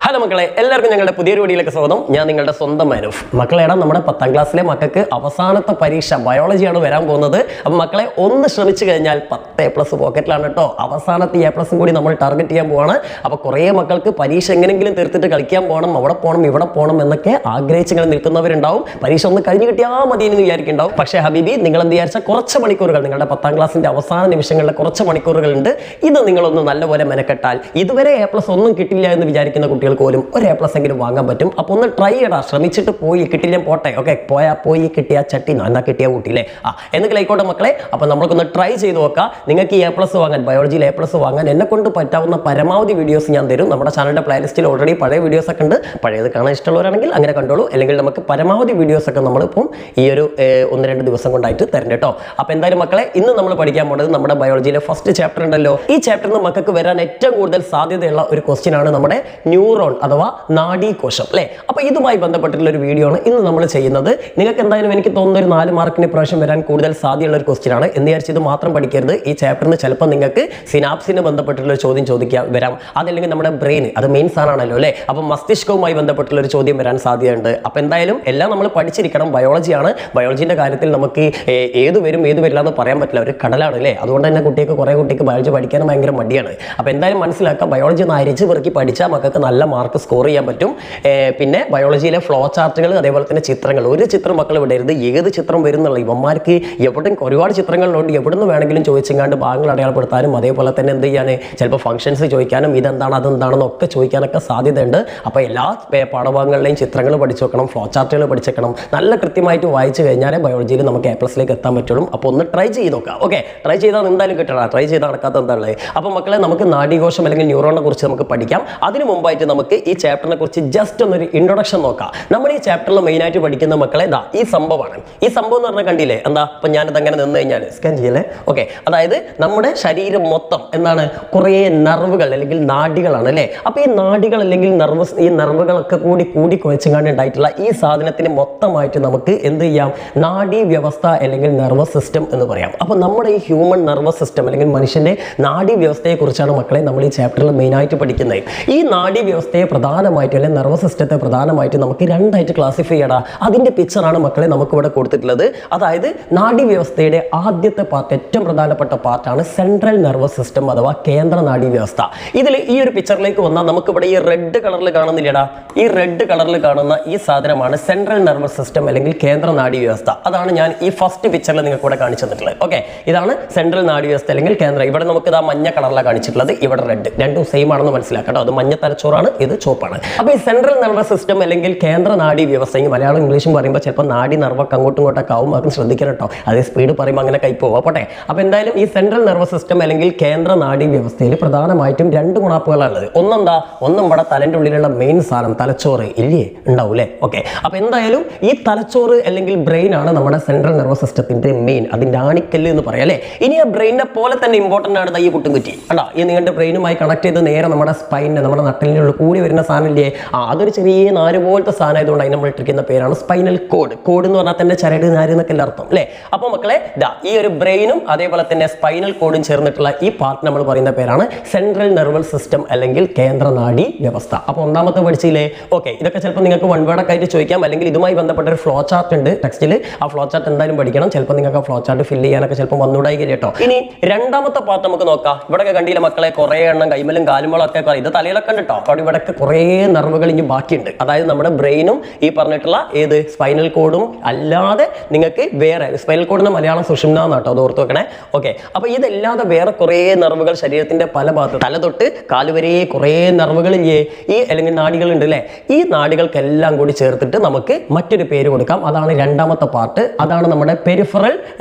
Hello മക്കളെ, എല്ലാവർക്കും ഞങ്ങളുടെ പുതിയൊരു വീഡിയോയിലേക്ക് സ്വാഗതം. ഞാൻ നിങ്ങളുടെ സ്വന്തം മനൂഫ്. മക്കളെടാ, നമ്മുടെ 10ാം ക്ലാസ്സിലെ മക്കൾക്ക് അവസാനത്തെ പരീക്ഷ ബയോളജിയാണ് വരാൻ പോകുന്നത്. അപ്പം മക്കളെ ഒന്ന് ശ്രമിച്ചു കഴിഞ്ഞാൽ 10A+ പോക്കറ്റിലാണ് കേട്ടോ. അവസാനത്തെ A+ കൂടി നമ്മൾ ടാർഗറ്റ് ചെയ്യാൻ പോവാണ്. അപ്പോൾ കുറേ മക്കൾക്ക് പരീക്ഷ എങ്ങനെയെങ്കിലും തീർത്തിട്ട് കളിക്കാൻ പോകണം, അവിടെ പോകണം, ഇവിടെ പോകണം എന്നൊക്കെ ആഗ്രഹിച്ച് ഇങ്ങനെ നിൽക്കുന്നവരുണ്ടാവും. പരീക്ഷ ഒന്ന് കഴിഞ്ഞ് കിട്ടിയാൽ മതി എന്ന് വിചാരിക്കുന്നുണ്ടാവും. പക്ഷേ ഹബീബി, നിങ്ങൾ എന്ത് വിചാരിച്ചാൽ കുറച്ച് മണിക്കൂറുകൾ, നിങ്ങളുടെ 10ാം ക്ലാസ്സിൻ്റെ അവസാന നിമിഷങ്ങളിലെ കുറച്ച് മണിക്കൂറുകളുണ്ട്. ഇത് നിങ്ങളൊന്ന് നല്ലപോലെ മെനക്കെട്ടാൽ ഇതുവരെ A+ ഒന്നും കിട്ടില്ല എന്ന് വിചാരിക്കുന്ന കുട്ടികൾക്ക് പോലും ഒരു A+ എങ്കിലും വാങ്ങാൻ പറ്റും. അപ്പോൾ ഒന്ന് ട്രൈ ചെയ്യടാ. ശ്രമിച്ചിട്ട് പോയി കിട്ടില്ല പോട്ടെ, ഓക്കെ, പോയി കിട്ടിയ ചട്ടിനോ എന്നാ കിട്ടിയ കൂട്ടിയില്ലേ എന്നൊക്കെ ആയിക്കോട്ടെ മക്കളെ. അപ്പോൾ നമ്മൾക്കൊന്ന് ട്രൈ ചെയ്ത് നോക്കാം. നിങ്ങൾക്ക് ഈ A+ വാങ്ങാൻ, ബയോളജിയിൽ A+ വാങ്ങാൻ എന്നെ കൊണ്ട് പറ്റാവുന്ന പരമാവധി വീഡിയോസ് ഞാൻ തരും. നമ്മുടെ ചാനലിൻ്റെ പ്ലേലിസ്റ്റിൽ ഓൾറെഡി പഴയ വീഡിയോസ് ഒക്കെ ഉണ്ട്. പഴയത് കാണാൻ ഇഷ്ടമുള്ളവരാണെങ്കിൽ അങ്ങനെ കണ്ടോളൂ. അല്ലെങ്കിൽ നമുക്ക് പരമാവധി വീഡിയോസ് ഒക്കെ നമ്മളിപ്പം ഈ ഒരു 1-2 ദിവസം കൊണ്ടായിട്ട് തരും കേട്ടോ. അപ്പോൾ എന്തായാലും മക്കളെ, ഇന്ന് നമ്മൾ പഠിക്കാൻ പോകുന്നത് നമ്മുടെ ബയോളജിയിലെ ഫസ്റ്റ് ചാപ്റ്റർ ഉണ്ടല്ലോ. ഈ ചാപ്റ്ററിൽ നിന്ന് മക്കൾക്ക് വരാൻ ഏറ്റവും കൂടുതൽ സാധ്യതയുള്ള ഒരു ക്വസ്റ്റ്യൻ ആണ് നമ്മുടെ ന്യൂറോൺ അഥവാ നാഡീകോശം അല്ലേ. അപ്പോൾ ഇതുമായി ബന്ധപ്പെട്ടിട്ടുള്ള ഒരു വീഡിയോ ആണ് ഇന്ന് നമ്മൾ ചെയ്യുന്നത്. നിങ്ങൾക്ക് എന്തായാലും എനിക്ക് തോന്നുന്ന ഒരു 4 മാർക്കിന് പ്രാവശ്യം വരാൻ കൂടുതൽ സാധ്യതയുള്ള ഒരു ക്വസ്റ്റ്യൻ ആണ്. എന്ന് വിചാരിച്ച് ഇത് മാത്രം പഠിക്കരുത്. ഈ ചാപ്റ്ററിന് ചിലപ്പോൾ നിങ്ങൾക്ക് സിനാപ്സിന് ബന്ധപ്പെട്ടുള്ള ഒരു ചോദ്യം ചോദിക്കാൻ വരാം. അതല്ലെങ്കിൽ നമ്മുടെ ബ്രെയിൻ, അത് മെയിൻ സാധനമാണല്ലോ അല്ലേ. അപ്പം മസ്തിഷ്കവുമായി ബന്ധപ്പെട്ടുള്ള ഒരു ചോദ്യം വരാൻ സാധ്യതയുണ്ട്. അപ്പോൾ എന്തായാലും എല്ലാം നമ്മൾ പഠിച്ചിരിക്കണം. ബയോളജിയാണ്. ബയോളജിൻ്റെ കാര്യത്തിൽ നമുക്ക് ഏത് വരും ഏത് വരില്ല എന്ന് പറയാൻ പറ്റില്ല. ഒരു കടലാണ് അല്ലേ. അതുകൊണ്ട് തന്നെ കുറേ കുട്ടിക്ക് ബയോളജി പഠിക്കാനും ഭയങ്കര മടിയാണ്. അപ്പോൾ എന്തായാലും മനസ്സിലാക്കുക, ബയോളജി ഒന്ന് അരിച്ച് പെറുക്കി പഠിച്ചാൽ മക്കൾക്ക് നല്ല മാർക്ക് സ്കോർ ചെയ്യാൻ പറ്റും. പിന്നെ ബയോളജിയിലെ ഫ്ലോ ചാർട്ടുകൾ, അതേപോലെ തന്നെ ചിത്രങ്ങൾ, ഒരു ചിത്രം മക്കൾ വിടരുത്. ഏത് ചിത്രം വരുന്നുള്ള ഇവന്മാർക്ക് എവിടെ ഒരുപാട് ചിത്രങ്ങളിലുണ്ട്. എവിടെ നിന്ന് വേണമെങ്കിലും ചോദിച്ചെങ്ങാണ്ട് ഭാഗങ്ങൾ അടയാളപ്പെടുത്താനും അതേപോലെ തന്നെ എന്ത് ചെയ്യാൻ ചിലപ്പോൾ ഫംഗ്ഷൻസ് ചോദിക്കാനും ഇതെന്താണ് അതെന്താണെന്നൊക്കെ ചോദിക്കാനൊക്കെ സാധ്യതയുണ്ട്. അപ്പോൾ എല്ലാ പാഠഭാഗങ്ങളിലെയും ചിത്രങ്ങൾ പഠിച്ചു വെക്കണം, ഫ്ലോ ചാർട്ടുകൾ പഠിച്ചേക്കണം. നല്ല കൃത്യമായിട്ട് വായിച്ചു കഴിഞ്ഞാലേ ബയോളജിയിൽ നമുക്ക് A+ലേക്ക് എത്താൻ പറ്റുള്ളൂ. അപ്പോൾ ഒന്ന് ട്രൈ ചെയ്ത് നോക്കാം. ഓക്കെ, ട്രൈ ചെയ്താൽ എന്തായാലും കിട്ടണം. ട്രൈ ചെയ്താൽ നടക്കാത്ത എന്താണുള്ളത്. അപ്പോൾ മക്കളെ, നമുക്ക് നാഡീകോശം അല്ലെങ്കിൽ ന്യൂറോണിനെ കുറിച്ച് നമുക്ക് പഠിക്കാം. അതിന് മുമ്പായിട്ട് നമുക്ക് ഈ ചാപ്റ്ററിനെ കുറിച്ച് ജസ്റ്റ് ഒന്നൊരു ഇൻട്രൊഡക്ഷൻ നോക്കാം. നമ്മൾ ഈ ചാപ്റ്ററിൽ മെയിനായിട്ട് പഠിക്കുന്ന മക്കളെ ഈ സംഭവമാണ്. ഈ സംഭവം എന്ന് പറഞ്ഞാൽ കണ്ടില്ലേ, എന്താ ഇപ്പം ഞാനിത് അങ്ങനെ നിന്ന് കഴിഞ്ഞാൽ സ്കാൻ ചെയ്യല്ലേ. ഓക്കെ, അതായത് നമ്മുടെ ശരീരം മൊത്തം എന്താണ്, കുറേ നെർവുകൾ അല്ലെങ്കിൽ നാഡികളാണ് അല്ലേ. അപ്പോൾ ഈ നാഡികൾ അല്ലെങ്കിൽ ഈ നെർവുകളൊക്കെ കൂടി കുഴച്ചങ്ങാണ്ട് ഉണ്ടായിട്ടുള്ള ഈ സാധനത്തിന് മൊത്തമായിട്ട് നമുക്ക് എന്ത് ചെയ്യാം, നാഡീ വ്യവസ്ഥ അല്ലെങ്കിൽ നെർവസ് സിസ്റ്റം എന്ന് പറയാം. അപ്പോൾ നമ്മുടെ ഈ ഹ്യൂമൻ നെർവസ് സിസ്റ്റം അല്ലെങ്കിൽ മനുഷ്യൻ്റെ നാഡീ വ്യവസ്ഥയെക്കുറിച്ചാണ് മക്കളെ നമ്മൾ ഈ ചാപ്റ്ററിൽ മെയിനായിട്ട് പഠിക്കുന്നത്. ഈ നാഡീ വ്യവസ്ഥയെ പ്രധാനമായിട്ട് അല്ലെങ്കിൽ നെർവസ് സിസ്റ്റത്തെ പ്രധാനമായിട്ട് നമുക്ക് 2ആയിട്ട് ക്ലാസിഫൈ ചെയ്യണം. അതിൻ്റെ പിക്ചറാണ് മക്കളെ നമുക്ക് ഇവിടെ കൊടുത്തിട്ടുള്ളത്. അതായത് നാഡീ വ്യവസ്ഥയുടെ ആദ്യത്തെ പാർട്ട്, ഏറ്റവും പ്രധാനപ്പെട്ട പാർട്ടാണ് സെൻട്രൽ നെർവസ് സിസ്റ്റം അഥവാ കേന്ദ്ര നാഡീ വ്യവസ്ഥ. ഇതിൽ ഈ ഒരു പിക്ചറിലേക്ക് വന്നാൽ നമുക്കിവിടെ ഈ റെഡ് കളറിൽ കാണുന്നില്ലടാ, ഈ റെഡ് കളറിൽ കാണുന്ന ഈ സാധനമാണ് സെൻട്രൽ നെർവസ് സിസ്റ്റം അല്ലെങ്കിൽ കേന്ദ്ര നാഡീ വ്യവസ്ഥ. അതാണ് ഞാൻ ഈ ഫസ്റ്റ് പിക്ചറിൽ നിങ്ങൾക്ക് ഇവിടെ കാണിച്ചു തന്നിട്ടുള്ളത്. ഓക്കെ, ഇതാണ് സെൻട്രൽ നാഡീ വ്യവസ്ഥ അല്ലെങ്കിൽ കേന്ദ്ര. ഇവിടെ നമുക്ക് ഇതാ മഞ്ഞ കളറിലാണ് കാണിച്ചിട്ടുള്ളത്, ഇവിടെ റെഡ്. രണ്ടും സെയിം ആണെന്ന് മനസ്സിലാക്കട്ടോ. അത് മഞ്ഞ തലച്ചോറാണ്, ഇത് ചുവപ്പാണ്. അപ്പോൾ ഈ സെൻട്രൽ നെർവസ് സിസ്റ്റം അല്ലെങ്കിൽ കേന്ദ്ര നാഡീ വ്യവസ്ഥ, മലയാളം ഇംഗ്ലീഷും പറയുമ്പോൾ ചിലപ്പോൾ നാഡി നെർവൊക്കെ അങ്ങോട്ടും ഇങ്ങോട്ടൊക്കെ ആവും. അത് ശ്രദ്ധിക്കണം കേട്ടോ. അതേ സ്പീഡ് പറയുമ്പോൾ അങ്ങനെ കൈപ്പോവാ പോട്ടെ. അപ്പോൾ എന്തായാലും ഈ സെൻട്രൽ നെർവസ് സിസ്റ്റം അല്ലെങ്കിൽ കേന്ദ്ര നാഡീ വ്യവസ്ഥയിൽ പ്രധാനമായിട്ടും 2 ഗുണാപ്പുകളാണുള്ളത്. ഒന്നും ഇവിടെ തലൻ്റെ ഉള്ളിലുള്ള മെയിൻ സാധനം തലച്ചോറ് ഇല്ലേ, ഉണ്ടാവും അല്ലേ. ഓക്കെ, അപ്പോൾ എന്തായാലും ഈ തലച്ചോറ് അല്ലെങ്കിൽ ബ്രെയിൻ ആണ് നമ്മുടെ സെൻട്രൽ നെർവസ് സിസ്റ്റത്തിൻ്റെ മെയിൻ, അതിൻ്റെ ആണിക്കല്ല് എന്ന് പറയാം അല്ലേ. ഇനി ആ ബ്രെയിനെ പോലെ തന്നെ ഇമ്പോർട്ടൻ്റ് ആണ് ഈ കുട്ടി അല്ല. ഈ നിങ്ങളുടെ ബ്രെയിനുമായി കണക്ട് ചെയ്ത് നേരെ നമ്മുടെ സ്പൈനിനെ, നമ്മുടെ നട്ടലിനുള്ള കൂടി വരുന്ന സാധനം ഇല്ലേ, അതൊരു ചെറിയ നാര് പോലത്തെ സാധനം ആയതുകൊണ്ട് അതിന് നമ്മൾ ഇട്ടിരിക്കുന്ന പേരാണ് സ്പൈനൽ കോഡ്. കോഡ് എന്ന് പറഞ്ഞാൽ തന്നെ ചരട് നാര് എന്നൊക്കെ അർത്ഥം അല്ലേ. അപ്പോൾ മക്കളെ, ഈ ഒരു ബ്രെയിനും അതേപോലെ തന്നെ സ്പൈനൽ കോഡും ചേർന്നിട്ടുള്ള ഈ പാർട്ട് നമ്മൾ പറയുന്ന പേരാണ് സെൻട്രൽ നെർവസ് സിസ്റ്റം അല്ലെങ്കിൽ കേന്ദ്ര നാഡീ വ്യവസ്ഥ. അപ്പോൾ ഒന്നാമത്തെ പഠിച്ചില്ലേ. ഓക്കെ, ഇതൊക്കെ ചിലപ്പോൾ നിങ്ങൾക്ക് വൺ വേർഡൊക്കെ ആയിട്ട് ചോദിക്കാം. അല്ലെങ്കിൽ ഇതുമായി ബന്ധപ്പെട്ട ഒരു ഫ്ലോ ചാർട്ട് ഉണ്ട് ടെക്സ്റ്റിൽ. ആ ഫ്ലോ ചാർട്ട് എന്തായാലും പഠിക്കണം. ചിലപ്പോൾ നിങ്ങൾക്ക് ആ ഫ്ലോ ചാർട്ട് ഫില്ല് ചെയ്യാനൊക്കെ ചിലപ്പോൾ വന്നുകൂടായി കേട്ടോ. ഇനി 2ാമത്തെ പാർട്ട് നമുക്ക് നോക്കാം. ഇവിടെയൊക്കെ കണ്ടില്ല മക്കളെ, കുറേ എണ്ണം കൈമലും കാലുമലൊക്കെ ഇത് തലയിലൊക്കെ ഉണ്ട് കേട്ടോ. അപ്പോൾ ഇവിടെയൊക്കെ കുറേ നെർവുകൾ ഇനി ബാക്കിയുണ്ട്. അതായത് നമ്മുടെ ബ്രെയിനും ഈ പറഞ്ഞിട്ടുള്ള ഏത് സ്പൈനൽ കോഡും അല്ലാതെ നിങ്ങൾക്ക് വേറെ, സ്പൈനൽ കോഡിന്റെ മലയാളം സുഷുമ്ന എന്നാട്ടോ, അത് ഓർത്ത് വെക്കണേ. ഓക്കെ, അപ്പോൾ ഇതല്ലാതെ വേറെ കുറേ നെർവുകൾ ശരീരത്തിന്റെ പല ഭാഗത്ത്, തല തൊട്ട് കാല് വരെ കുറേ നെർവുകളില്ലേ, ഈ അല്ലെങ്കിൽ നാഡികളുണ്ട് അല്ലേ. ഈ നാഡികൾക്കെല്ലാം കൂടി ചേർത്തിട്ട് നമുക്ക് മറ്റൊരു പേര് കൊടുക്കാം. അതാണ് 2ാമത്തെ പാർട്ട്. അതാണ് നമ്മുടെ പെരിഫറൽ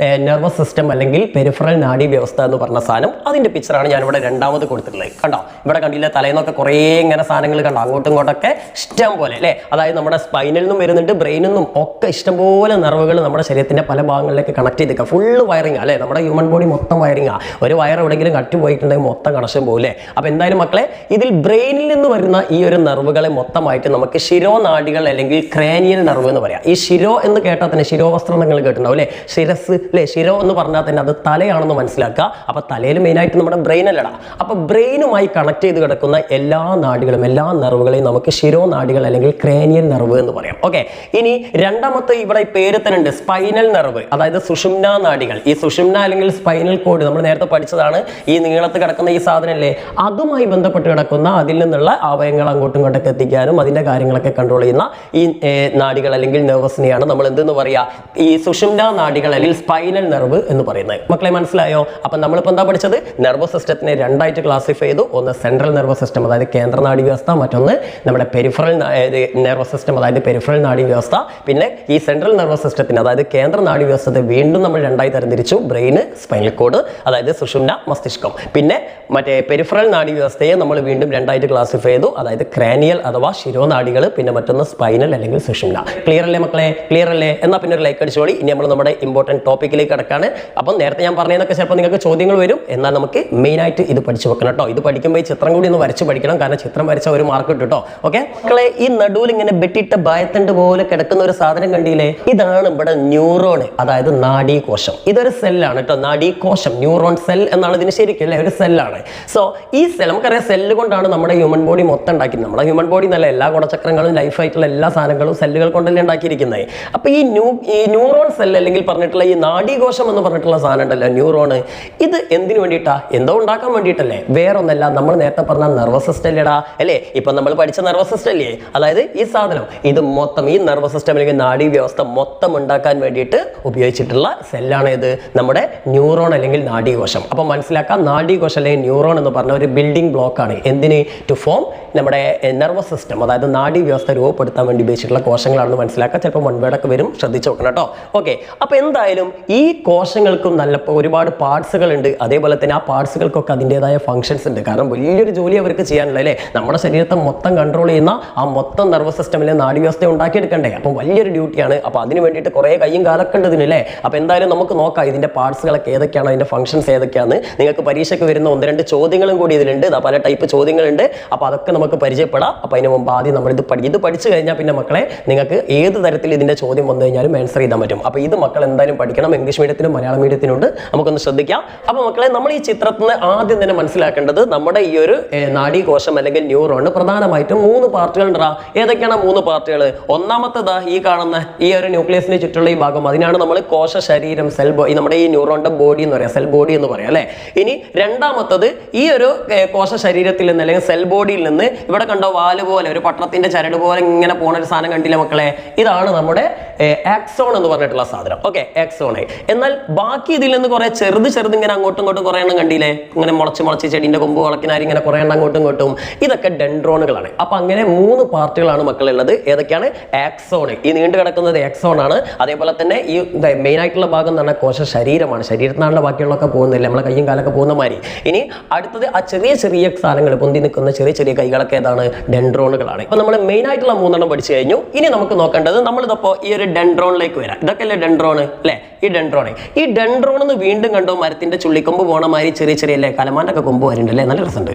നെർവസ് സിസ്റ്റം അല്ലെങ്കിൽ പെരിഫറൽ നാഡീ വ്യവസ്ഥ എന്ന് പറഞ്ഞ സാധനം. അതിന്റെ പിക്ചറാണ് ഞാൻ ഇവിടെ 2ാമത് കൊടുത്തിട്ടുള്ളത്. കണ്ടോ, ഇവിടെ കണ്ടില്ല, തലേന്നൊക്കെ കുറേ ഇങ്ങനെ സാധനങ്ങൾ കണ്ടോ, അങ്ങോട്ടും ഇങ്ങോട്ടൊക്കെ ഇഷ്ടം പോലെ അല്ലേ. അതായത് നമ്മുടെ സ്പൈനിൽ നിന്നും വരുന്നുണ്ട്, ബ്രെയിനിൽ നിന്നും ഒക്കെ ഇഷ്ടംപോലെ നെർവുകൾ നമ്മുടെ ശരീരത്തിന്റെ പല ഭാഗങ്ങളിലേക്ക് കണക്ട് ചെയ്തേക്കാം. ഫുള്ള് വയറിംഗ് അല്ലേ, നമ്മുടെ ഹ്യൂമൻ ബോഡി മൊത്തം വയറിംഗ്. ഒരു വയർ എവിടെയെങ്കിലും കട്ട് പോയിട്ടുണ്ടെങ്കിൽ മൊത്തം കണക്ഷൻ പോലെ. അപ്പോൾ എന്തായാലും മക്കളെ, ഇതിൽ ബ്രെയിനിൽ നിന്ന് വരുന്ന ഈ ഒരു നെർവുകളെ മൊത്തമായിട്ട് നമുക്ക് ശിരോനാഡികൾ അല്ലെങ്കിൽ ക്രാനിയൽ നെർവ് എന്ന് പറയാം. ഈ ശിരോ എന്ന് കേട്ടാൽ തന്നെ, ശിരോവസ്ത്രം നിങ്ങൾ കേട്ടിട്ടുണ്ടാവും അല്ലേ, ശിരസ് അല്ലേ. ശിരോ എന്ന് പറഞ്ഞാൽ തന്നെ അത് തലയാണെന്ന് മനസ്സിലാക്കുക. അപ്പോൾ തലയിൽ മെയിനായിട്ട് നമ്മുടെ ബ്രെയിൻ അല്ലടാ. അപ്പോൾ ബ്രെയിനുമായി കണക്ട് ചെയ്ത് കിടക്കുന്ന എല്ലാ നാഡികളും, എല്ലാ നെർവുകളെയും നമുക്ക് ശിരോനാഡികൾ അല്ലെങ്കിൽ ക്രേനിയൽ നെർവ് എന്ന് പറയാം. ഓക്കെ, ഇനി രണ്ടാമത്തെ ഇവിടെ പേര് തന്നെ ഉണ്ട്, സ്പൈനൽ നെർവ്, അതായത് സുഷുമ്ന നാഡികൾ. ഈ സുഷുമ്ന അല്ലെങ്കിൽ സ്പൈനൽ കോഡ് നമ്മൾ നേരത്തെ പഠിച്ചതാണ്. ഈ നീളത്ത് കിടക്കുന്ന ഈ സാധനമല്ലേ, അതുമായി ബന്ധപ്പെട്ട് കിടക്കുന്ന അതിൽ നിന്നുള്ള അവയവങ്ങൾ അങ്ങോട്ടും ഇങ്ങോട്ടൊക്കെ എത്തിക്കാനും അതിന്റെ കാര്യങ്ങളൊക്കെ കൺട്രോൾ ചെയ്യുന്ന ഈ നാഡികൾ അല്ലെങ്കിൽ നെർവസിനെയാണ് നമ്മൾ എന്തെന്ന് പറയാ, ഈ സുഷുമ്ന നാഡികൾ അല്ലെങ്കിൽ സ്പൈനൽ നെർവ് എന്ന് പറയുന്നത്. മക്കളെ മനസ്സിലായോ? അപ്പൊ നമ്മളിപ്പോൾ എന്താ പഠിച്ചത്? നെർവസ് സിസ്റ്റത്തിനെ രണ്ടായിട്ട് ക്ലാസിഫൈ ചെയ്തു. ഒന്ന് സെൻട്രൽ നെർവസ് സിസ്റ്റം, അതായത് കേന്ദ്ര നാഡി വ്യവസ്ഥ, മറ്റൊന്ന് നമ്മുടെ പെരിഫറൽ നെർവസ് സിസ്റ്റം, അതായത് പെരിഫറൽ നാഡി വ്യവസ്ഥ. പിന്നെ ഈ സെൻട്രൽ നെർവസ് സിസ്റ്റത്തിന്, അതായത് കേന്ദ്ര നാഡി വ്യവസ്ഥയെ വീണ്ടും നമ്മൾ രണ്ടായി തരംതിരിച്ചു. ബ്രെയിന്, സ്പൈനൽ കോഡ്, അതായത് സുഷുമ്ന, മസ്തിഷ്കം. പിന്നെ മറ്റേ പെരിഫറൽ നാഡി വ്യവസ്ഥയെ നമ്മൾ വീണ്ടും രണ്ടായിട്ട് ക്ലാസിഫൈ ചെയ്തു, അതായത് ക്രാനിയൽ അഥവാ ശിരോനാഡികൾ, പിന്നെ മറ്റൊന്ന് സ്പൈനൽ അല്ലെങ്കിൽ സുഷുമ്ന. ക്ലിയർ അല്ലേ മക്കളെ? ക്ലിയർ അല്ലേ? എന്നാൽ പിന്നെ ഒരു ലൈക്ക് അടിച്ചോളി. ഇനി നമ്മൾ നമ്മുടെ ഇമ്പോർട്ടൻറ്റ് ടോപ്പിക്കിലേക്ക് കിടക്കാണ്. അപ്പം നേരത്തെ ഞാൻ പറഞ്ഞതൊക്കെ ചിലപ്പോൾ നിങ്ങൾക്ക് ചോദ്യങ്ങൾ വരും, എന്നാൽ നമുക്ക് മെയിനായിട്ട് ഇത് പഠിച്ചു വെക്കണം കേട്ടോ. ഇത് പഠിക്കുമ്പോൾ ഈ ചിത്രം കൂടി ഒന്ന് വരച്ച് പഠിക്കണം, കാരണം ചിത്രം വരച്ച ഒരു മാർക്ക് കിട്ടും കേട്ടോ. ഓക്കെ മക്കളെ, ഈ നടുവിൽ ഇങ്ങനെ വെട്ടിട്ട ബായത്തണ്ട് പോലെ കിടക്കുന്ന ഒരു സാധനം കണ്ടില്ലേ? ഇതാണ് ഇവിടെ ന്യൂറോൺ, അതായത് നാഡീകോശം. ഇതൊരു സെല്ലാണ് കേട്ടോ, നാഡീകോശം, ന്യൂറോൺ സെൽ എന്നാണ് ഇതിന് ശരിക്കും അല്ലേ, ഒരു സെല്ലാണ്. സോ ഈ സെൽ, നമുക്കറിയാം സെല്ല് കൊണ്ടാണ് നമ്മുടെ ഹ്യൂമൻ ബോഡി മൊത്തം ഉണ്ടാക്കിയത്. നമ്മുടെ ഹ്യൂമൻ ബോഡി എന്നല്ല, എല്ലാ ഗുണചക്രങ്ങളും ലൈഫായിട്ടുള്ള എല്ലാ സാധനങ്ങളും സെല്ലുകൾ കൊണ്ടല്ലേ ഉണ്ടാക്കിയിരിക്കുന്നത്. അപ്പൊ ഈ ന്യൂറോൺ സെൽ അല്ലെങ്കിൽ പറഞ്ഞിട്ടുള്ള ഈ നാഡീകോശം എന്ന് പറഞ്ഞിട്ടുള്ള സാധനം ഉണ്ടല്ലോ, ന്യൂറോൺ, ഇത് എന്തിനു വേണ്ടിയിട്ടാ? എന്തോ ഉണ്ടാക്കാൻ വേണ്ടിയിട്ടല്ലേ, വേറൊന്നല്ല. നമ്മൾ നേരത്തെ പറഞ്ഞ നെർവസ് സിസ്റ്റം അല്ലേടാ, അല്ലേ? ഇപ്പൊ നമ്മൾ പഠിച്ച നെർവസ് സിസ്റ്റം അല്ലേ, അതായത് ഈ സാധനം, ഇത് മൊത്തം ഈ നെർവസ് സിസ്റ്റം അല്ലെങ്കിൽ നാഡീ വ്യവസ്ഥ മൊത്തം ഉണ്ടാക്കാൻ വേണ്ടിയിട്ട് ഉപയോഗിച്ചിട്ടുള്ള സെല്ലാണ് ഇത്, നമ്മുടെ ന്യൂറോൺ അല്ലെങ്കിൽ നാഡീകോശം. അപ്പൊ മനസ്സിലാക്കാം, നാഡീകോശം അല്ലെങ്കിൽ ന്യൂറോൺ എന്ന് പറഞ്ഞ ഒരു ബിൽഡിംഗ് ബ്ലോക്ക് ആണ്. എന്തിന്? ടു ഫോം നമ്മുടെ നെർവസ് സിസ്റ്റം, അതായത് നാഡീ വ്യവസ്ഥ രൂപപ്പെടുത്താൻ വേണ്ടി ഉപയോഗിച്ചിട്ടുള്ള കോശങ്ങളാണെന്ന് മനസ്സിലാക്കാം. ചിലപ്പോൾ മുൻപേടൊക്കെ വരും, ശ്രദ്ധിച്ചു നോക്കണം കേട്ടോ. ഓക്കെ, അപ്പൊ എന്തായാലും ഈ കോശങ്ങൾക്കും നല്ല ഒരുപാട് പാർട്സുകൾ ഉണ്ട്. അതേപോലെ തന്നെ ആ പാർട്സുകൾക്കൊക്കെ അതിൻ്റെതായ ഫംഗ്ഷൻസ് ഉണ്ട്. കാരണം വലിയൊരു ജോലി അവർക്ക് ചെയ്യാനുള്ള, അല്ലേ? നമ്മുടെ ശരീരത്തെ മൊത്തം കൺട്രോൾ ചെയ്യുന്ന ആ മൊത്തം നെർവസ് സിസ്റ്റമിലെ നാഡീ വ്യവസ്ഥ ഉണ്ടാക്കിയെടുക്കണ്ടേ? അപ്പം വലിയൊരു ഡ്യൂട്ടിയാണ്. അപ്പോൾ അതിന് വേണ്ടിയിട്ട് കുറേ കയ്യും കാലൊക്കെ ഉണ്ട് ഇതിനല്ലേ. അപ്പോൾ എന്തായാലും നമുക്ക് നോക്കാം ഇതിൻ്റെ പാർട്സുകളൊക്കെ ഏതൊക്കെയാണ്, അതിൻ്റെ ഫംഗ്ഷൻസ് ഏതൊക്കെയാണ്. നിങ്ങൾക്ക് പരീക്ഷയ്ക്ക് വരുന്ന 1-2 ചോദ്യങ്ങളും കൂടി ഇതിലുണ്ട്. പല ടൈപ്പ് ചോദ്യങ്ങളുണ്ട്. അപ്പോൾ അതൊക്കെ നമുക്ക് പരിചയപ്പെടാം. അപ്പോൾ അതിന് മുമ്പ് ആദ്യം നമ്മൾ ഇത് പഠിച്ചു കഴിഞ്ഞാൽ പിന്നെ മക്കളെ നിങ്ങൾക്ക് ഏത് തരത്തിൽ ഇതിൻ്റെ ചോദ്യം വന്നു കഴിഞ്ഞാലും ആൻസർ ചെയ്താൽ പറ്റും. അപ്പോൾ ഇത് മക്കൾ എന്തായാലും പഠിക്കണം. ഇംഗ്ലീഷ് മീഡിയത്തിനും മലയാളം മീഡിയത്തിനുണ്ട്. നമുക്കൊന്ന് ശ്രദ്ധിക്കാം. അപ്പോൾ മക്കളെ, നമ്മൾ ഈ ചിത്രത്തിൽ നിന്ന് ആദ്യം തന്നെ മനസ്സിലാക്കേണ്ടത് നമ്മുടെ ഈ ഒരു നാഡീകോശം അല്ലെങ്കിൽ ന്യൂറോണ് പ്രധാനമായിട്ടും 3 പാർട്ടുകൾ ഉണ്ടാ. ഏതൊക്കെയാണ് 3 പാർട്ടുകൾ? ഒന്നാമത്തേതാ ഈ കാണുന്ന ഈ ഒരു ന്യൂക്ലിയസിന് ചുറ്റുള്ള ഈ ഭാഗം, അതിനാണ് നമ്മൾ കോശ ശരീരം, സെൽ ബോഡി, നമ്മുടെ ഈ ന്യൂറോണിന്റെ ബോഡി എന്ന് പറയാം, സെൽ ബോഡി എന്ന് പറയാം, അല്ലേ? ഇനി രണ്ടാമത്തത് ഈ ഒരു കോശ ശരീരത്തിൽ നിന്ന് അല്ലെങ്കിൽ സെൽ ബോഡിയിൽ നിന്ന് ഇവിടെ കണ്ടോ വാല് പോലെ ഒരു പട്ടണത്തിന്റെ ചരട് പോലെ ഇങ്ങനെ പോണ ഒരു സാധനം കണ്ടില്ല മക്കളെ? ഇതാണ് നമ്മുടെ ആക്സോൺ എന്ന് പറഞ്ഞിട്ടുള്ള സാധനം. Okay, axon. എന്നാൽ ബാക്കി ഇതിൽ നിന്ന് കുറെ ചെറുത് ഇങ്ങനെ അങ്ങോട്ടും ഇങ്ങോട്ടും കുറെ എണ്ണം കണ്ടില്ലേ? ഇങ്ങനെ മുളച്ച് ചെടിന്റെ കൊമ്പ് വളക്കിനാരി ഇങ്ങനെ കുറെ എണ്ണം അങ്ങോട്ടും ഇങ്ങോട്ടും, ഇതൊക്കെ ഡെൻഡ്രോണുകളാണ്. അപ്പൊ അങ്ങനെ 3 പാർട്ടുകളാണ് മക്കളുള്ളത്. ഏതൊക്കെയാണ്? ആക്സോൺ, ഈ നീണ്ടു കിടക്കുന്നത് ആക്സോൺ ആണ്. അതേപോലെ തന്നെ ഈ മെയിൻ ആയിട്ടുള്ള ഭാഗം എന്ന് പറഞ്ഞാൽ കോശ ശരീരമാണ്. ശരീരത്തിനാണല്ലോ ബാക്കിയുള്ളതൊക്കെ പോകുന്നില്ല, നമ്മളെ കയ്യും കാലൊക്കെ പോകുന്ന മാതിരി. ഇനി അടുത്തത് ആ ചെറിയ സാധനങ്ങൾ പൊന്തി നിൽക്കുന്ന ചെറിയ കൈകളൊക്കെ ഏതാണ്? ഡെൻഡ്രോണുകളാണ്. അപ്പൊ നമ്മൾ മെയിൻ ആയിട്ടുള്ള 3 പഠിച്ചു കഴിഞ്ഞു. ഇനി നമുക്ക് നോക്കേണ്ടത്, നമ്മളിതപ്പോ ഈ ഒരു ഡെൻഡ്രോണിലേക്ക് വരാം. ഇതൊക്കെ അല്ലേ ഡെൻഡ്രോണ്, അല്ലേ? ഈ ഡെൻഡ്രോണെന്ന് വീണ്ടും കണ്ടോ മരത്തിന്റെ ചുള്ളിക്കൊമ്പ് പോണ മാതിരി ചെറിയ അല്ലേ കലമാനൊക്കെ കൊമ്പ് വരുന്നുണ്ട്, അല്ലേ? നല്ല രസമുണ്ട്.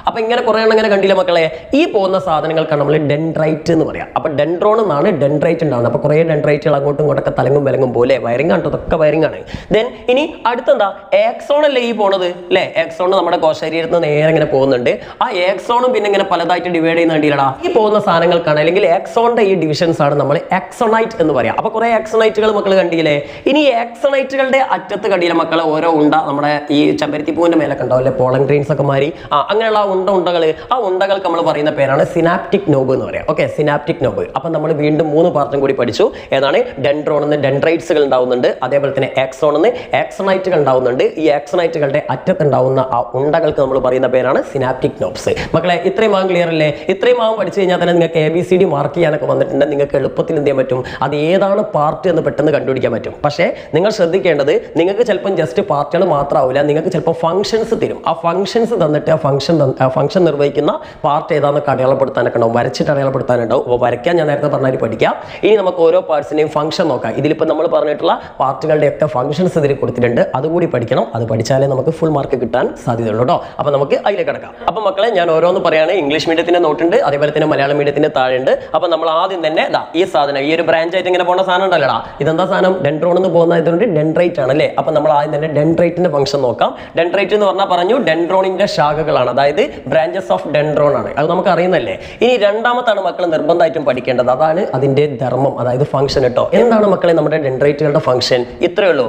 അപ്പൊ ഇങ്ങനെ കുറെ എണ്ണം ഇങ്ങനെ കണ്ടില്ല മക്കളെ? ഈ പോകുന്ന സാധനങ്ങൾക്കാണ് നമ്മൾ ഡെൻഡ്രൈറ്റ് എന്ന് പറയാം. അപ്പൊ ഡെൻഡ്രോൺ എന്നാണ് ഡെൻഡ്രൈറ്റ് ഉണ്ടാവുന്നത്. അപ്പൊ കുറെ ഡെൻഡ്രൈറ്റുകൾ അങ്ങോട്ടും ഇങ്ങോട്ടൊക്കെ തലങ്ങും വിലങ്ങും പോലെ വയറിംഗ് ആണ്, ഇതൊക്കെ വയറിംഗ് ആണ്. ദെൻ ഇനി അടുത്തെന്താ? ആക്സോൺ അല്ലേ ഈ പോണത്, അല്ലേ? ആക്സോൺ നമ്മുടെ കോശരീരത്തിൽ നിന്ന് നേരെ ഇങ്ങനെ പോകുന്നുണ്ട്. ആ ആക്സോണും പിന്നെ ഇങ്ങനെ പലതായിട്ട് ഡിവൈഡ് ചെയ്യുന്ന കണ്ടില്ലടാ. ഈ പോകുന്ന സാധനങ്ങൾക്കാണ് അല്ലെങ്കിൽ ആക്സോണിന്റെ ഈ ഡിവിഷൻസ് ആണ് നമ്മൾ ആക്സോണൈറ്റ് എന്ന് പറയാം. അപ്പൊ കുറെ ആക്സോണൈറ്റുകൾ മക്കൾ കണ്ടില്ലേ? ഇനി ആക്സോണൈറ്റുകളുടെ അറ്റത്ത് കണ്ടില്ല മക്കളെ? ഓരോ ഉണ്ട നമ്മുടെ ഈ ചെമ്പരത്തിപ്പൂവിന്റെ മേലൊക്കെ ഉണ്ടാവില്ലേ, പോളൻ ഗ്രെയിൻസ് ഒക്കെ മാറി അങ്ങനെയുള്ള ഉണ്ടകൾ, ആ ഉണ്ടകൾക്ക് നമ്മൾ പറയുന്ന പേരാണ് സിനാപ്റ്റിക് നോബ് എന്ന് പറയാം. Okay, synaptic knob. അപ്പൊ നമ്മൾ വീണ്ടും 3 പാർട്ടും കൂടി പഠിച്ചു. ഏതാണ്? ഡെൻഡ്രോണിന്ന് ഡെൻഡ്രൈറ്റ്സുകൾ ഉണ്ടാവുന്നുണ്ട്, അതേപോലെ തന്നെ ആക്സോണിന്ന് ആക്സോണൈറ്റുകൾ ഉണ്ടാവുന്നുണ്ട്. ഈ ആക്സോണൈറ്റുകളുടെ അറ്റത്തുണ്ടാവുന്ന ആ ഉണ്ടകൾക്ക് നമ്മൾ പറയുന്ന പേരാണ് സിനാപ്റ്റിക് നോബ്സ്. മക്കളെ, ഇത്രയും ആകും ക്ലിയർ അല്ലേ? ഇത്രയും ആകും പഠിച്ചു കഴിഞ്ഞാൽ തന്നെ നിങ്ങൾക്ക് ABCD മാർക്ക് ചെയ്യാനൊക്കെ വന്നിട്ടുണ്ട്. നിങ്ങൾക്ക് എളുപ്പത്തിൽ എന്ത് ചെയ്യാൻ പറ്റും? അത് ഏതാണ് പാർട്ട് എന്ന് പെട്ടെന്ന് കണ്ടുപിടിക്കാൻ പറ്റും. പക്ഷേ നിങ്ങൾ ശ്രദ്ധിക്കേണ്ടത്, നിങ്ങൾക്ക് ചിലപ്പം ജസ്റ്റ് പാർട്ടുകൾ മാത്രമാവില്ല, നിങ്ങൾക്ക് ചിലപ്പോൾ ഫംഗ്ഷൻസ് തരും. ആ ഫംഗ്ഷൻസ് തന്നിട്ട് ആ ഫംഗ്ഷൻ നിർവഹിക്കുന്ന പാർട്ട് ഏതാണെന്നൊക്കെ അടയാളപ്പെടുത്താനൊക്കെ ഉണ്ടാവും, വരച്ചിട്ട് അടയാളപ്പെടുത്താനുണ്ടാവും. അപ്പോൾ വരയ്ക്കാൻ ഞാൻ നേരത്തെ പറഞ്ഞാൽ പഠിക്കാം. ഇനി നമുക്ക് ഓരോ പാർട്സിനെയും ഫംഗ്ഷൻ നോക്കാം. ഇതിലിപ്പോൾ നമ്മൾ പറഞ്ഞിട്ടുള്ള പാർട്ടുകളുടെയൊക്കെ ഫംഗ്ഷൻസ് ഇതിൽ കൊടുത്തിട്ടുണ്ട്, അതുകൂടി പഠിക്കണം. അത് പഠിച്ചാലേ നമുക്ക് ഫുൾ മാർക്ക് കിട്ടാൻ സാധ്യതയുള്ളൂ കേട്ടോ. അപ്പോൾ നമുക്ക് അതിലേക്ക് കിടക്കാം. അപ്പോൾ മക്കളെ, ഞാൻ ഓരോന്ന് പറയുകയാണ്. ഇംഗ്ലീഷ് മീഡിയത്തിന്റെ നോട്ടുണ്ട്, അതേപോലെ തന്നെ മലയാളം മീഡിയത്തിന്റെ താഴെയുണ്ട്. അപ്പോൾ നമ്മൾ ആദ്യം തന്നെ ഈ സാധനം, ഈ ഒരു ബ്രാഞ്ച് ആയിട്ട് ഇങ്ങനെ പോകുന്ന സാധനം ഉണ്ടല്ലോടാ, ഇതെന്താ സാധനം? ഡെൻഡ്രോൺ എന്ന് പോകുന്ന എന്നായതുകൊണ്ട് ഡെൻഡ്രൈറ്റ് ആണ് അല്ലേ. അപ്പൊ നമ്മൾ ആദ്യം തന്നെ ഡെൻഡ്രൈറ്റിന്റെ ഫംഗ്ഷൻ നോക്കാം. ഡെൻഡ്രൈറ്റ് എന്ന് പറഞ്ഞാൽ പറഞ്ഞു ഡെൻഡ്രോണിന്റെ ശാഖകളാണ്, അതായത് ബ്രാഞ്ചസ് ഓഫ് ഡെൻഡ്രോൺ ആണ്. അത് നമുക്ക് അറിയുന്നല്ലേ. ഇനി രണ്ടാമത്താണ് മക്കൾ നിർബന്ധമായിട്ടും പഠിക്കേണ്ടത്, അതാണ് അതിന്റെ ധർമ്മം, അതായത് ഫംഗ്ഷൻ കേട്ടോ. എന്താണ് മക്കളെ നമ്മുടെ ഡെൻഡ്രൈറ്റുകളുടെ ഫംഗ്ഷൻ? ഇത്രയേ ഉള്ളൂ.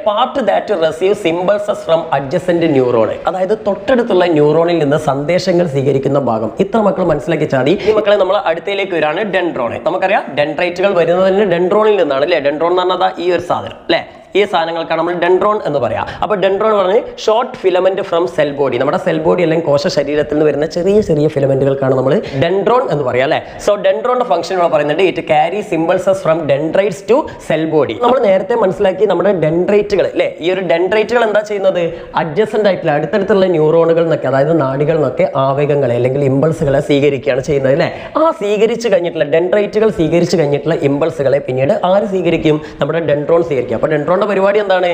Part that receive impulses from adjacent neuron, അതായത് തൊട്ടടുത്തുള്ള ന്യൂറോണിൽ നിന്ന് സന്ദേശങ്ങൾ സ്വീകരിക്കുന്ന ഭാഗം. ഇത്ര മക്കൾ മനസ്സിലാക്കി ചാടി. ഈ മക്കളെ നമ്മൾ അടുത്തേക്ക് വരാണ് ഡെൻഡ്രോൺ. നമുക്കറിയാം ഡെൻഡ്രൈറ്റുകൾ വരുന്നത് ഡെൻഡ്രോണിൽ നിന്നാണ് അല്ലേ. ഡെൻഡ്രോൺ എന്ന് പറഞ്ഞാൽ ഈ ഒരു സാധനം അല്ലേ. ഈ സാധനങ്ങൾക്കാണ് നമ്മൾ ഡെൻഡ്രോൺ എന്ന് പറയാം. അപ്പോൾ ഡെൻഡ്രോൺ പറഞ്ഞ് short filament from cell body, നമ്മുടെ സെൽ ബോഡി അല്ലെങ്കിൽ കോശ ശരീരത്തിൽ നിന്ന് വരുന്ന ചെറിയ ചെറിയ ഫിലമെന്റുകൾക്കാണ് നമ്മൾ ഡെൻഡ്രോൺ എന്ന് പറയാം അല്ലേ. സോ ഡെൻഡ്രോണിന്റെ ഫംഗ്ഷൻ ഇവിടെ പറയുന്നുണ്ട് it carry impulses from dendrites to cell body. നമ്മൾ നേരത്തെ മനസ്സിലാക്കി നമ്മുടെ ഡെൻഡ്രൈറ്റുകൾ അല്ലേ. ഈ ഒരു ഡെൻഡ്രൈറ്റുകൾ എന്താ ചെയ്യുന്നത്? അഡ്ജസന്റ് ആയിട്ടുള്ള അടുത്തടുത്തുള്ള ന്യൂറോണുകൾ എന്നൊക്കെ, അതായത് നാഡികൾ എന്നൊക്കെ ആവേഗങ്ങളെ അല്ലെങ്കിൽ ഇമ്പൾസുകളെ സ്വീകരിക്കുകയാണ് ചെയ്യുന്നത് അല്ലേ. ആ സ്വീകരിച്ചു കഴിഞ്ഞിട്ടുള്ള ഡെൻഡ്രൈറ്റുകൾ സ്വീകരിച്ചു കഴിഞ്ഞിട്ടുള്ള ഇമ്പൾസുകളെ പിന്നീട് ആര് സ്വീകരിക്കും? നമ്മുടെ ഡെൻഡ്രോൺ സ്വീകരിക്കും. അപ്പോൾ ഡെൻഡ്രോൺ പരിപാടി എന്താണ്?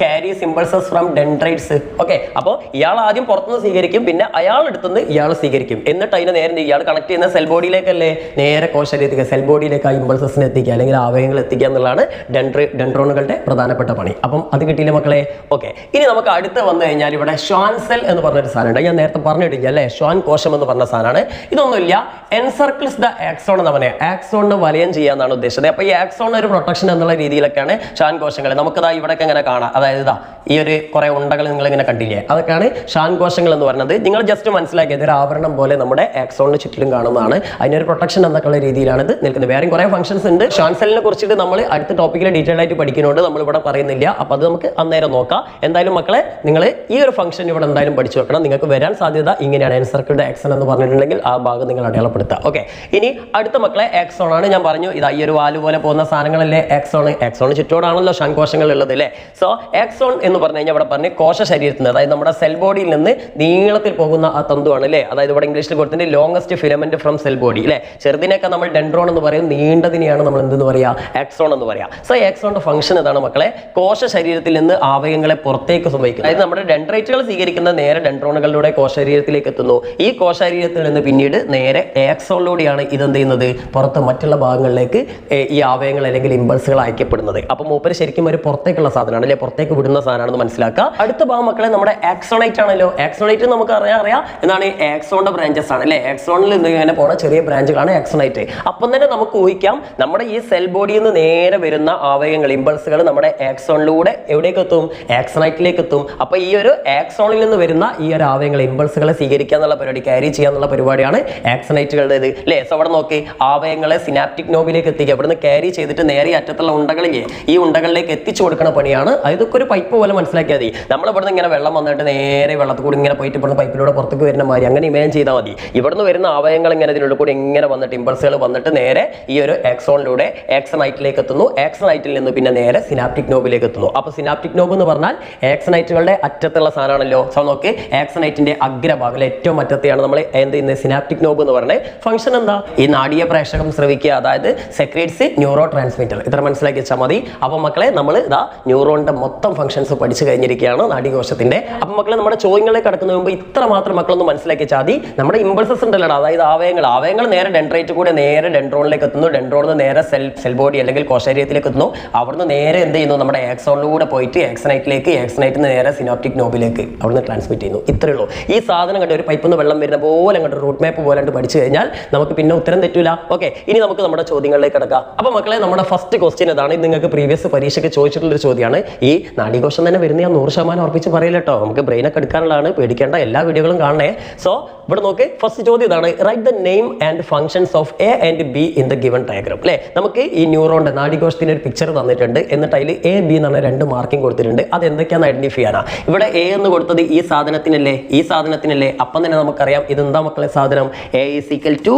Carry impulses from dendrites. Okay, അപ്പോൾ ഇയാൾ ആദ്യം പുറത്തുനിന്ന് സ്വീകരിക്കും, പിന്നെ അയാൾ അടുത്തുനിന്ന് ഇയാൾ സ്വീകരിക്കും, എന്നിട്ട് അതിനെ നേരെ ഇയാൾ കണക്ട് ചെയ്യുന്ന സെൽ ബോഡിയിലേക്കല്ലേ, നേരെ കോശരീതിക്ക് സെൽ ബോഡിയിലേക്ക് ആ ഇമ്പൾസസിനെ എത്തിക്കുക അല്ലെങ്കിൽ ആവേഗങ്ങൾ എത്തിക്കുക എന്നുള്ളതാണ് ഡെൻഡ്രോണുകളുടെ പ്രധാനപ്പെട്ട പണി. അപ്പം അത് കിട്ടിയില്ലേ മക്കളെ? ഓക്കെ, ഇനി നമുക്ക് അടുത്ത് വന്നു കഴിഞ്ഞാൽ ഇവിടെ ഷ്വാൻ സെൽ എന്ന് പറഞ്ഞൊരു സാധനമുണ്ട്. ഞാൻ നേരത്തെ പറഞ്ഞിട്ടില്ല അല്ലേ, ഷ്വാൻ കോശം എന്ന് പറഞ്ഞ സാധനമാണ്. ഇതൊന്നുമില്ല, എൻസർക്കിൾസ് ദ ആക്സോൺ എന്ന് പറഞ്ഞാൽ ആക്സോണിന് വലയം ചെയ്യാന്നാണ് ഉദ്ദേശിച്ചത്. അപ്പോൾ ഈ ആക്സോൺ ഒരു പ്രൊട്ടക്ഷൻ എന്നുള്ള രീതിയിലൊക്കെയാണ് ഷ്വാൻ കോശങ്ങൾ. നമുക്കതാ ഇവിടെയൊക്കെ ഇങ്ങനെ കാണാം, അതായത് ഇതാ ഈ ഒരു കുറെ ഉണ്ടകൾ നിങ്ങൾ ഇങ്ങനെ കണ്ടില്ലേ, അതൊക്കെയാണ് ഷ്വാൻ കോശങ്ങൾ എന്ന് പറയുന്നത്. നിങ്ങൾ ജസ്റ്റ് മനസ്സിലാക്കിയത് ഒരു ആവരണം പോലെ നമ്മുടെ ആക്സോണിന് ചുറ്റിലും കാണുന്നതാണ്. അതിനൊരു പ്രൊട്ടക്ഷൻ എന്നൊക്കെയുള്ള രീതിയിലാണ് ഇത് നിൽക്കുന്നത്. വേറെയും കുറെ ഫംഗ്ഷൻസ് ഉണ്ട്. ഷ്വാൻ സെല്ലിനെ കുറിച്ചിട്ട് നമ്മൾ അടുത്ത ടോപ്പിക്കിൽ ഡീറ്റെയിൽ ആയിട്ട് പഠിക്കുന്നതുകൊണ്ട് നമ്മൾ ഇവിടെ പറയുന്നില്ല. അപ്പോൾ അത് നമുക്ക് അന്നേരം നോക്കാം. എന്തായാലും മക്കളെ നിങ്ങൾ ഈ ഒരു ഫംഗ്ഷൻ ഇവിടെ എന്തായാലും പഠിച്ചു വെക്കണം. നിങ്ങൾക്ക് വരാൻ സാധ്യത ഇങ്ങനെയാണ്, എൻസർക്കിൾഡ് ആക്സൺ എന്ന് പറഞ്ഞിട്ടുണ്ടെങ്കിൽ ആ ഭാഗം നിങ്ങൾ അടയാളപ്പെടുത്തുക. ഓക്കെ, ഇനി അടുത്ത മക്കളെ ആക്സോൺ ആണ്. ഞാൻ പറഞ്ഞു ഇതാ ഈ ഒരു വാല് പോലെ പോകുന്ന സാധനങ്ങളല്ലേ ആക്സോൺ. ആക്സോൺ ചുറ്റോടാണല്ലോ ഷ്വാൻ കോശങ്ങൾ ഉള്ളത് അല്ലേ. സോ ആക്സോൺ എന്ന് പറഞ്ഞു കഴിഞ്ഞാൽ ഇവിടെ പറഞ്ഞ് കോശ ശരീരത്തിൽ നിന്ന്, അതായത് നമ്മുടെ സെൽ ബോഡിയിൽ നിന്ന് നീളത്തിൽ പോകുന്ന ആ തന്തുവാണ് അല്ലേ. അതായത് ഇവിടെ ഇംഗ്ലീഷിൽ കൊടുത്തിട്ട് longest filament from cell body അല്ലേ. ചെറുതിനൊക്കെ നമ്മൾ ഡെൻഡ്രോൺ എന്ന് പറയും, നീണ്ടതിനെയാണ് നമ്മൾ എന്തെന്ന് പറയാ, ആക്സോൺ എന്ന് പറയാം. സോ ആക്സോണിന്റെ ഫംഗ്ഷൻ ഇതാണ് മക്കളെ, കോശ ശരീരത്തിൽ നിന്ന് ആവയവങ്ങളെ പുറത്തേക്ക് സംഭവിക്കും. അതായത് നമ്മുടെ ഡെൻഡ്രൈറ്റുകൾ സ്വീകരിക്കുന്ന നേരെ ഡെൻഡ്രോണുകളിലൂടെ കോശ ശരീരത്തിലേക്ക് എത്തുന്നു. ഈ കോശ ശരീരത്തിൽ നിന്ന് പിന്നീട് നേരെ ആക്സോണിലൂടെയാണ് ഇതെന്ത് ചെയ്യുന്നത്, പുറത്ത് മറ്റുള്ള ഭാഗങ്ങളിലേക്ക് ഈ ആവയവങ്ങൾ അല്ലെങ്കിൽ ഇമ്പൾസുകൾ അയക്കപ്പെടുന്നത്. അപ്പൊ മൂപ്പര് ശരിക്കും ഒരു പുറത്തേക്കുള്ള സാധനമാണ് അല്ലെ, പുറത്തേക്ക് വിടുന്ന സാധനമാണെന്ന് മനസ്സിലാക്കുക. അടുത്ത ഭാഗം മക്കളെ നമ്മുടെ ആക്സോണൈറ്റ് ആണല്ലോ. ആക്സോണൈറ്റ് നമുക്ക് അറിയാം എന്താണ്, ആക്സോണിന്റെ ബ്രാഞ്ചസ് ആണ് അല്ലെ. ആക്സോണിൽ നിന്ന് ഇങ്ങനെ പോണ ചെറിയ ബ്രാഞ്ചുകളാണ് ആക്സോണൈറ്റ്. അപ്പം തന്നെ നമുക്ക് ഊഹിക്കാം നമ്മുടെ ഈ സെൽ ബോഡിയിൽ നിന്ന് നേരെ വരുന്ന ആവയവങ്ങൾ ഇമ്പൾസുകൾ നമ്മുടെ ആക്സോണിലൂടെ എവിടേക്ക് എത്തും, ആക്സോണൈറ്റിലേക്ക് എത്തും. അപ്പൊ ഈ ഒരു ആക്സോണിൽ നിന്ന് വരുന്ന ഈ ഒരു ആവയവങ്ങൾ ഇമ്പൾസുകളെ സ്വീകരിക്കുക എന്നുള്ള പരിപാടി, ക്യാരി ചെയ്യാന്നുള്ള പരിപാടിയാണ് ആക്സോണൈറ്റുകളുടേത് അല്ലേ. സോ അവിടെ നോക്കി ആവയവങ്ങളെ സിനാപ്റ്റിക് നോബിലേക്ക് എത്തിക്കുക, അവിടുന്ന് ക്യാരി ചെയ്തിട്ട് നേരെ അറ്റത്തുള്ള ഉണ്ടകളില്ലേ ഈ ഉണ്ടകളിലേക്ക് എത്തിച്ചു കൊടുക്കുന്ന പണിയാണ്. ഇതൊക്കെ ഒരു പൈപ്പ് പോലെ മനസ്സിലാക്കിയാൽ മതി. നമ്മൾ ഇവിടുന്ന് ഇങ്ങനെ വെള്ളം വന്നിട്ട് നേരെ വെള്ളത്തിൽ കൂടി ഇങ്ങനെ പോയിട്ട് ഇവിടുന്ന് പൈപ്പിലൂടെ പുറത്തേക്ക് വരുന്ന മാതിരി അങ്ങനെ ഇമേജ് ചെയ്താൽ മതി. ഇവിടുന്ന് വരുന്ന ആവയവങ്ങൾ ഇങ്ങനെ ഇതിനുള്ളിൽ കൂടി ഇങ്ങനെ വന്നിട്ട് ഇമ്പൾസുകൾ വന്നിട്ട് നേരെ ഈ ഒരു ആക്സോണിലൂടെ ആക്സോണൈറ്റിലേക്ക് എത്തുന്നു. ആക്സോണൈറ്റിൽ നിന്ന് പിന്നെ നേരെ സിനാപ്റ്റിക് നോബിലേക്ക് എത്തുന്നു. അപ്പോൾ സിനാപ്റ്റിക് നോബ് എന്ന് പറഞ്ഞാൽ ആക്സോണൈറ്റുകളുടെ അറ്റത്തുള്ള സാധനമാണല്ലോ. സോ നോക്ക്, ആക്സോണൈറ്റിന്റെ അഗ്രഭാഗം ഏറ്റവും അറ്റത്തെയാണ് നമ്മൾ എന്ത് ചെയ്യുന്നത്, സിനാപ്റ്റിക് നോബ് എന്ന് പറയുന്നത്. ഫംഗ്ഷൻ എന്താ, ഈ നാഡീയ പ്രേഷകം സ്രവിക്കുക, അതായത് സെക്രീറ്റ്സ് ന്യൂറോ ട്രാൻസ്മിറ്റർ. ഇത്ര മനസ്സിലാക്കി വെച്ചാൽ മതി. അപ്പോൾ മക്കളെ നമ്മൾ ഇതാ ന്യൂറോണിന്റെ മൊത്തം ഫംഗ്ഷൻസ് പഠിച്ചു കഴിഞ്ഞിരിക്കുകയാണ് നാഡീകോശത്തിന്റെ. അപ്പം മക്കളെ നമ്മുടെ ചോദ്യങ്ങളിലേക്ക് കടക്കുന്ന മുമ്പ് ഇത്ര മാത്രം മക്കളൊന്ന് മനസ്സിലാക്കി വെച്ചാൽ മതി. നമ്മുടെ ഇമ്പൾസസ് ഉണ്ടല്ലോ, അതായത് ആവയവങ്ങൾ നേരെ ഡെൻഡ്രൈറ്റ് കൂടെ നേരെ ഡെൻഡ്രോണിലേക്ക് എത്തുന്നു. ഡെൻഡ്രോണിൽ നേരെ സെൽ ബോഡി അല്ലെങ്കിൽ കോശരീരത്തിലേക്ക് എത്തുന്നു. അവിടുന്ന് നേരെ എന്ത് ചെയ്യുന്നു, നമ്മുടെ ആക്സോണിലൂടെ പോയിട്ട് ആക്സോണൈറ്റിലേക്ക്, ആക്സോണൈറ്റിൽ നിന്ന് നേരെ സിനാപ്റ്റിക് നോബിലേക്ക് അവിടുന്ന് ട്രാൻസ്മിറ്റ് ചെയ്യുന്നു. ഇത്രയേ ഉള്ളൂ. ഈ സാധനം കണ്ട് ഒരു പൈപ്പിൽ നിന്ന് വെള്ളം വരുന്ന പോലെ അങ്ങോട്ട് റൂട്ട് മാപ്പ് പോലെ പഠിച്ചു കഴിഞ്ഞാൽ നമുക്ക് പിന്നെ ഉത്തരം തെറ്റൂല. ഓക്കെ, ഇനി നമുക്ക് നമ്മുടെ ചോദ്യങ്ങളിലേക്ക് കിടക്കാം. അപ്പോൾ മക്കളെ നമ്മുടെ ഫസ്റ്റ് ക്വസ്റ്റ്യൻ ഇതാണ്. ഇത് നിങ്ങൾക്ക് പ്രീവിയസ് പരീക്ഷയ്ക്ക് ചോദിച്ചിട്ടുള്ളൊരു ചോദ്യമാണ്. ഈ നാഡീകോശം തന്നെ വരുന്ന ഞാൻ 100% ഉറപ്പിച്ച് പറയില്ല കേട്ടോ. നമുക്ക് ബ്രെയിനൊക്കെ എടുക്കാനുള്ളതാണ്, പേടിക്കേണ്ട, എല്ലാ വീഡിയോകളും കാണണേ. സോ ഇവിടെ നോക്ക്, ഫസ്റ്റ് ചോദ്യം ഇതാണ്, write the name and functions of A and be in the given diagram അല്ലേ. നമുക്ക് ഈ ന്യൂറോണിന്റെ നാഡീകോശത്തിന്റെ ഒരു പിക്ചർ തന്നിട്ടുണ്ട്, എന്നിട്ട് അതിൽ എ ബി എന്ന് പറഞ്ഞ 2 മാർക്കിംഗ് കൊടുത്തിട്ടുണ്ട്. അത് എന്തൊക്കെയാണെന്ന് ഐഡന്റിഫൈ ചെയ്യാനാ. ഇവിടെ എ എന്ന് കൊടുത്തത് ഈ സാധനത്തിനല്ലേ, ഈ സാധനത്തിനല്ലേ. അപ്പം തന്നെ നമുക്കറിയാം ഇതെന്താ മക്കളെ സാധനം, a is equal to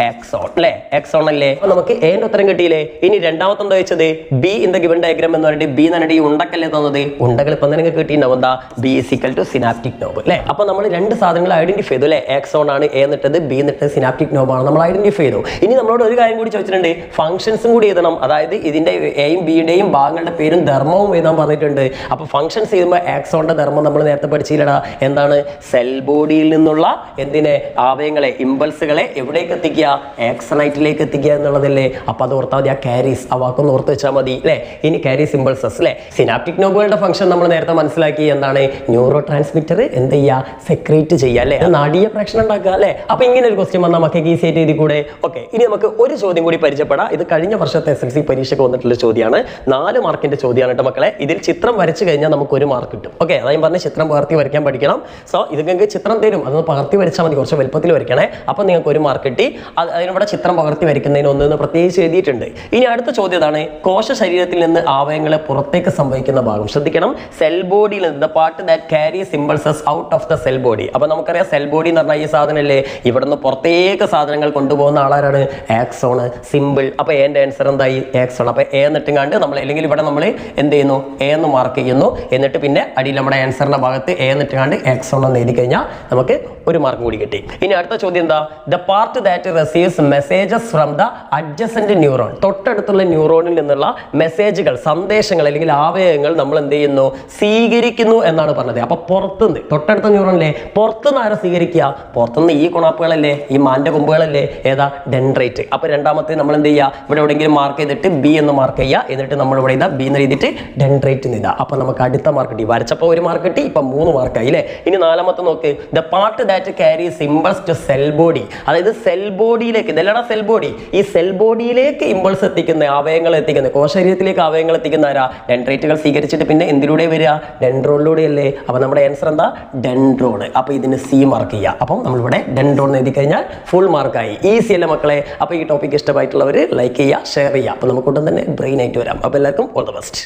axon അല്ലേ, ആക്സോൺ അല്ലേ. അപ്പൊ നമുക്ക് എന്റെ ഉത്തരം കിട്ടിയില്ലേ. ഇനി രണ്ടാമത്തെ എന്താ വെച്ചത്, be in the given diagram എന്ന് പറഞ്ഞിട്ട് ബി എന്നിട്ട് ഈ ഉണ്ടക്കല്ലേ തന്നത്, ഉണ്ടകൾ ഇപ്പം തന്നെ കിട്ടിയിട്ടുണ്ടാവും. എന്താ, b is equal to synaptic knob അല്ലേ. അപ്പൊ നമ്മൾ 2 സാധനങ്ങൾ ഐഡന്റിഫൈ ചെയ്തു അല്ലേ. ആക്സോൺ ആണ് എ എന്നിട്ടത്, ബി എന്നിട്ട് സിനാപ്റ്റിക് നോബ് ആണ് നമ്മൾ ഐഡന്റിഫൈ ചെയ്തു. ഇനി നമ്മളോട് ഒരു കാര്യം കൂടി ചോദിച്ചിട്ടുണ്ട്, ഫംഗ്ഷൻസും കൂടി എഴുതണം. അതായത് ഇതിന്റെ എയും ബിയുടെയും ഭാഗങ്ങളുടെ പേരും ധർമ്മവും എഴുതാൻ പറഞ്ഞിട്ടുണ്ട്. അപ്പൊ ഫംഗ്ഷൻസ് ചെയ്യുമ്പോൾ ആക്സോണിന്റെ ധർമ്മം നമ്മൾ നേരത്തെ പഠിച്ചില്ലടാ, എന്താണ്, സെൽ ബോഡിയിൽ നിന്നുള്ള എന്തിനെ ആവയങ്ങളെ ഇമ്പൾസുകളെ എവിടേക്ക് എത്തിക്കുക, ആക്സോണൈറ്റിലേക്ക് എത്തിക്കുക എന്നുള്ളതല്ലേ. അപ്പൊ അത് ഓർത്താൽ മതി. ആ ക്യാരീസ്, ആ വാക്കൊന്ന് ഓർത്ത് വെച്ചാൽ മതി അല്ലേ. ഇനി ക്യാരീസ് ക്യാരി സിംബിൾസസ് അല്ലെ. സിനാപ്റ്റിക് നോബുകളുടെ ഫംഗ്ഷൻ നമ്മൾ നേരത്തെ മനസ്സിലാക്കി. എന്താണ്? ന്യൂറോ ട്രാൻസ്മിറ്റർ എന്ത് ചെയ്യുക? സെക്രീറ്റ് ചെയ്യുക അല്ലെ, നാടീയ പ്രശ്നം ഉണ്ടാക്കുക അല്ലെ. അപ്പൊ ഇങ്ങനെ ഒരു ക്വസ്റ്റ്യൻ വന്നാൽ നമുക്ക് ഈസി ആയിട്ട് എഴുതി കൂടെ. ഓക്കെ, ഇനി നമുക്ക് ഒരു ചോദ്യം കൂടി പരിചയപ്പെടാം. ഇത് കഴിഞ്ഞ വർഷത്തെ SLC പരീക്ഷയ്ക്ക് വന്നിട്ടുള്ള ചോദ്യമാണ്. 4 മാർക്കിന്റെ ചോദ്യമാണ് കേട്ടോ മക്കളെ. ഇതിൽ ചിത്രം വരച്ചു കഴിഞ്ഞാൽ നമുക്ക് 1 മാർക്ക് കിട്ടും. ഓക്കെ, അതായത് പറഞ്ഞ ചിത്രം പകർത്തി വരയ്ക്കാൻ പഠിക്കണം. സോ ഇത് നിങ്ങൾക്ക് ചിത്രം തരും, അതൊന്ന് പകർത്തി വരച്ചാൽ മതി, കുറച്ച് വലുപ്പത്തിൽ വരയ്ക്കണേ. അപ്പൊ നിങ്ങൾക്ക് 1 മാർക്ക് കിട്ടി. അതിനിവിടെ ചിത്രം പകർത്തി വരയ്ക്കുന്നതിന് ഒന്ന് പ്രത്യേകിച്ച് എഴുതിയിട്ടുണ്ട്. ഇനി അടുത്ത ചോദ്യം ഇതാണ്, കോശ ശരീരത്തിൽ നിന്ന് അവയവങ്ങളെ പുറത്തേക്ക് സംഭവിക്കുന്ന ഭാഗം. ശ്രദ്ധിക്കണം, സെൽ ബോഡിയിൽ നിന്ന്, the part that carry impulses out of the cell body. അപ്പൊ നമുക്കറിയാം സെൽ ബോഡി എന്ന് പറഞ്ഞാൽ ഈ സാധനമല്ലേ, ഇവിടുന്ന് പുറത്തേക്ക് സാധനങ്ങൾ കൊണ്ടുപോകുന്ന ആളാരാണ്? Axon, simple. അപ്പൊ എന്റെ ആൻസർ എന്തായി? ആക്സോൺ. അപ്പൊ എ എന്നിട്ടും നമ്മൾ, അല്ലെങ്കിൽ ഇവിടെ നമ്മൾ എന്ത് ചെയ്യുന്നു? എ എന്ന് മാർക്ക് ചെയ്യുന്നു. എന്നിട്ട് പിന്നെ അടിയിൽ നമ്മുടെ ആൻസറിന്റെ ഭാഗത്ത് എ എന്നിട്ടും ആക്സോൺ എന്ന് എഴുതി കഴിഞ്ഞാൽ നമുക്ക് 1 മാർക്ക് കൂടി കിട്ടി. ഇനി അടുത്ത ചോദ്യം എന്താ? The part that receives messages from the adjacent neuron. തൊട്ടടുത്തുള്ള ന്യൂറോണിൽ നിന്നുള്ള മെസ്സേജുകൾ, സന്ദേശങ്ങൾ അല്ലെങ്കിൽ ആവേഗങ്ങൾ നമ്മൾ എന്ത് ചെയ്യുന്നു? സ്വീകരിക്കുന്നു എന്നാണ് പറഞ്ഞത്. അപ്പൊ പുറത്തുനിന്ന്, തൊട്ടടുത്ത ന്യൂറോണിലെ പുറത്തുനിന്ന് ആരെ സ്വീകരിക്കുക? പുറത്തുനിന്ന് ഈ കുണാപ്പുകളല്ലേ, ഈ മാന്റെ കൊമ്പുകളല്ലേ, ഏതാ? ഡെൻഡ്രൈറ്റ്. അപ്പൊ രണ്ടാമത്തെ നമ്മൾ എന്ത് ചെയ്യുക? ഇവിടെ എവിടെയെങ്കിലും മാർക്ക് ചെയ്തിട്ട് ബി എന്ന് മാർക്ക് ചെയ്യുക. എന്നിട്ട് നമ്മൾ ഇവിടെ ഇതാ ബി എന്ന് എഴുതിയിട്ട് ഡെൻഡ്രൈറ്റ് ഇതാ. അപ്പൊ നമുക്ക് അടുത്ത മാർക്ക് കിട്ടി. വരച്ചപ്പോൾ 1 മാർക്ക് കിട്ടി, ഇപ്പൊ 3 മാർക്കായി അല്ലേ. ഇനി 4മത്തെ നോക്ക്, the part that carry impulses to cell body. അതായത് സെൽ ബോഡിയിലേക്ക്, ഇതല്ലടാ സെൽ ബോഡി, ഈ സെൽ ബോഡിയിലേക്ക് ഇമ്പൾസ് എത്തിക്കുന്ന, അവയവങ്ങൾ എത്തിക്കുന്ന, കോശരീരത്തിലേക്ക് അവയവങ്ങൾ എത്തിക്കുന്ന ആരാ? ഡെൻഡ്രൈറ്റുകൾ സ്വീകരിച്ചിട്ട് പിന്നെ എന്തിലൂടെ വരിക? ഡെൻഡ്രോണിലൂടെ അല്ലേ. അപ്പൊ നമ്മുടെ ആൻസർ എന്താ? ഡെൻഡ്രോൺ. അപ്പൊ ഇതിന് സി മാർക്ക് ചെയ്യുക. അപ്പം നമ്മളിവിടെ ഡെൻഡ്രോൺ എഴുതി കഴിഞ്ഞാൽ ഫുൾ മാർക്കായി. ഈസി അല്ലേ മക്കളെ? അപ്പൊ ഈ ടോപ്പിക് ഇഷ്ടമായിട്ടുള്ളവർ ലൈക്ക് ചെയ്യുക, ഷെയർ ചെയ്യുക. അപ്പൊ നമുക്കൊട്ടും തന്നെ ബ്രെയിൻ ആയിട്ട് വരാം. അപ്പൊ എല്ലാവർക്കും ഓൾ ദ ബെസ്റ്റ്.